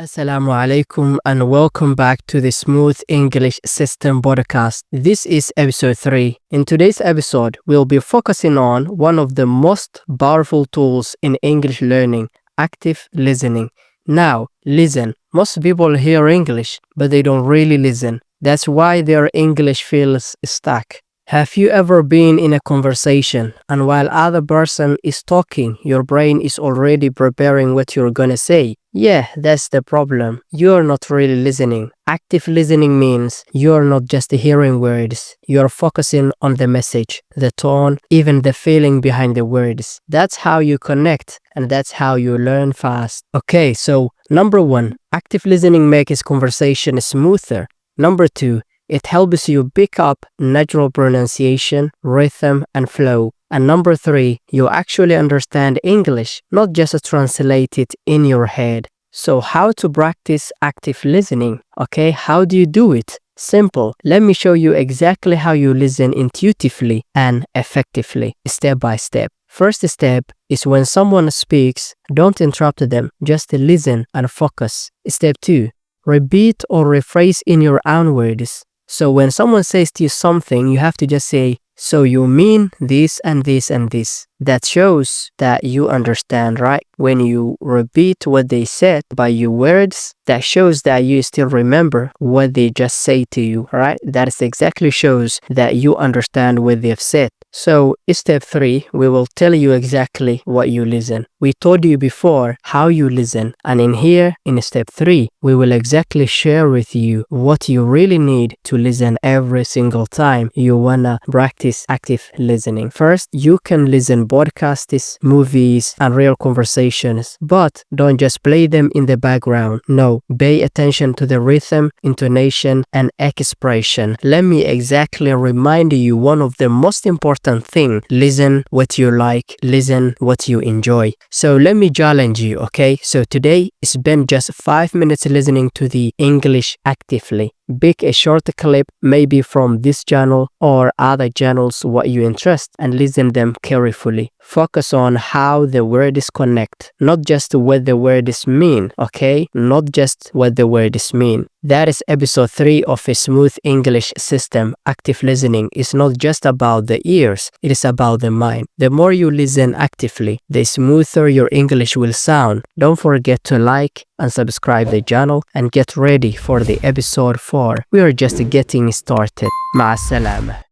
Assalamu alaikum and welcome back to the Smooth English System podcast. This is episode 3. In today's episode, we'll be focusing on one of the most powerful tools in English learning, active listening. Now, listen. Most people hear English, but they don't really listen. That's why their English feels stuck. Have you ever been in a conversation and while other person is talking, your brain is already preparing what you're gonna say? Yeah, that's the problem. You're not really listening. Active listening means you're not just hearing words. You're focusing on the message, the tone, even the feeling behind the words. That's how you connect and that's how you learn fast. Okay, so number 1, active listening makes conversation smoother. Number 2, it helps you pick up natural pronunciation, rhythm, and flow. And number 3, you actually understand English, not just translate it in your head. So how to practice active listening? Okay, how do you do it? Simple. Let me show you exactly how you listen intuitively and effectively, step by step. First step is when someone speaks, don't interrupt them, just listen and focus. Step 2, repeat or rephrase in your own words. So when someone says to you something, you have to just say, so you mean this and this and this. That shows that you understand, right? When you repeat what they said by your words, that shows that you still remember what they just say to you, right? That exactly shows that you understand what they've said. So step 3, we will tell you exactly what you listen. We told you before how you listen, and in here, in step 3, we will exactly share with you what you really need to listen every single time you wanna practice active listening. First, you can listen podcasts, movies, and real conversations, but don't just play them in the background. No, pay attention to the rhythm, intonation, and expression. Let me exactly remind you one of the most important things. Listen what you like, listen what you enjoy. So let me challenge you, okay? So today, spend just 5 minutes listening to the English actively. Pick a short clip, maybe from this channel or other channels what you interest, and listen them carefully. Focus on how the words connect, not just what the words mean, okay? Not just what the words mean. That is episode 3 of a Smooth English System. Active listening is not just about the ears, it is about the mind. The more you listen actively, the smoother your English will sound. Don't forget to like and subscribe the channel and get ready for the episode 4. We are just getting started. مع السلامة.